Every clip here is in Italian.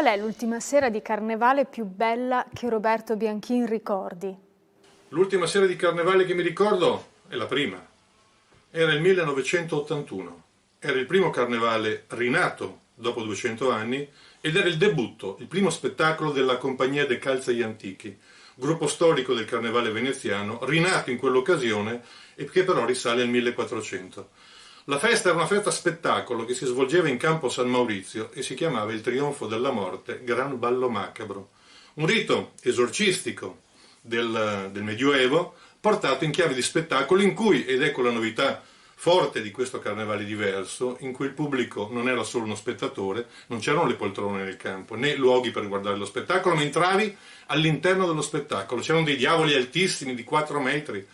Qual è l'ultima sera di carnevale più bella che Roberto Bianchin ricordi? L'ultima sera di carnevale che mi ricordo è la prima. Era il 1981. Era il primo carnevale rinato dopo 200 anni ed era il debutto, il primo spettacolo della Compagnia de Calzai Antichi, gruppo storico del carnevale veneziano, rinato in quell'occasione e che però risale al 1400. La festa era una festa spettacolo che si svolgeva in campo San Maurizio e si chiamava il Trionfo della Morte, Gran Ballo Macabro. Un rito esorcistico del Medioevo portato in chiave di spettacolo in cui, ed ecco la novità forte di questo carnevale diverso, in cui il pubblico non era solo uno spettatore, non c'erano le poltrone nel campo, né luoghi per guardare lo spettacolo, ma entravi all'interno dello spettacolo. C'erano dei diavoli altissimi di 4 metri,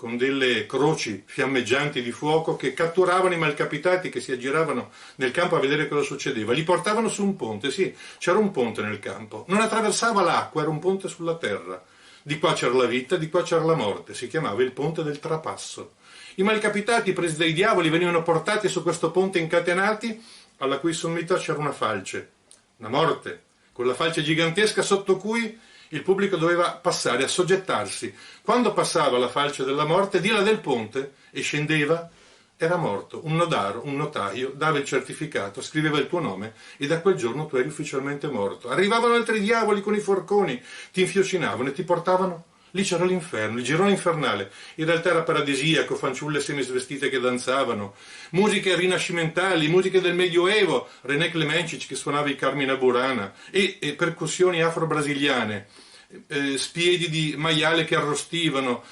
con delle croci fiammeggianti di fuoco che catturavano i malcapitati che si aggiravano nel campo a vedere cosa succedeva. Li portavano su un ponte, sì, c'era un ponte nel campo, non attraversava l'acqua, era un ponte sulla terra. Di qua c'era la vita, di qua c'era la morte, si chiamava il ponte del trapasso. I malcapitati presi dai diavoli venivano portati su questo ponte incatenati, alla cui sommità c'era una falce, una morte, quella falce gigantesca sotto cui il pubblico doveva passare, assoggettarsi. Quando passava la falce della morte, di là del ponte e scendeva, era morto. Un nodaro, un notaio, dava il certificato, scriveva il tuo nome e da quel giorno tu eri ufficialmente morto. Arrivavano altri diavoli con i forconi, ti infiocinavano e ti portavano. Lì c'era l'inferno, il girone infernale. In realtà era paradisiaco, fanciulle semisvestite che danzavano, musiche rinascimentali, musiche del Medioevo, René Klemencic che suonava i Carmina Burana e percussioni afro-brasiliane, spiedi di maiale che arrostivano,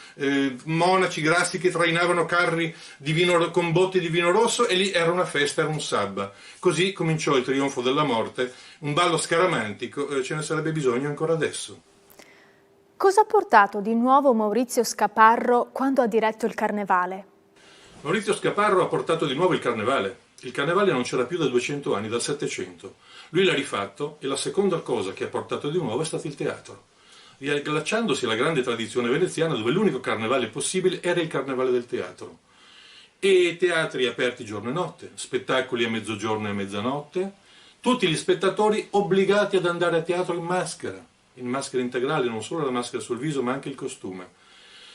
monaci grassi che trainavano carri di vino, con botti di vino rosso, e lì era una festa, era un sabba. Così cominciò il Trionfo della Morte, un ballo scaramantico, ce ne sarebbe bisogno ancora adesso. Cosa ha portato di nuovo Maurizio Scaparro quando ha diretto il Carnevale? Maurizio Scaparro ha portato di nuovo il Carnevale. Il Carnevale non c'era più da 200 anni, dal 700. Lui l'ha rifatto e la seconda cosa che ha portato di nuovo è stato il teatro, riallacciandosi alla grande tradizione veneziana dove l'unico carnevale possibile era il Carnevale del teatro. E teatri aperti giorno e notte, spettacoli a mezzogiorno e a mezzanotte, tutti gli spettatori obbligati ad andare a teatro in maschera integrale, non solo la maschera sul viso ma anche il costume.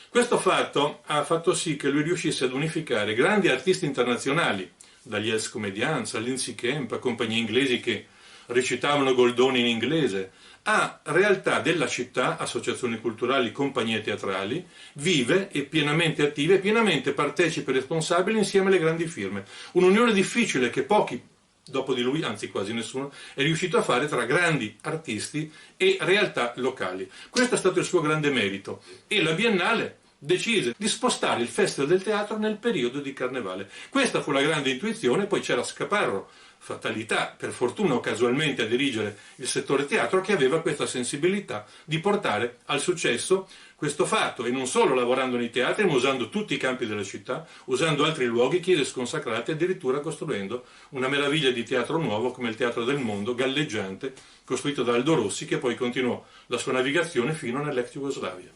Questo fatto ha fatto sì che lui riuscisse ad unificare grandi artisti internazionali, dagli Els Comedians a Lindsay Kemp, a compagnie inglesi che recitavano Goldoni in inglese, a realtà della città, associazioni culturali, compagnie teatrali, vive e pienamente attive, pienamente partecipe e responsabile insieme alle grandi firme. Un'unione difficile che pochi dopo di lui, anzi quasi nessuno, è riuscito a fare tra grandi artisti e realtà locali. Questo è stato il suo grande merito e la Biennale decise di spostare il Festival del Teatro nel periodo di Carnevale. Questa fu la grande intuizione, poi c'era Scaparro, fatalità, per fortuna o casualmente a dirigere il settore teatro, che aveva questa sensibilità di portare al successo questo fatto, e non solo lavorando nei teatri, ma usando tutti i campi della città, usando altri luoghi, chiese sconsacrate, addirittura costruendo una meraviglia di teatro nuovo come il Teatro del Mondo, galleggiante, costruito da Aldo Rossi, che poi continuò la sua navigazione fino nell'ex Jugoslavia.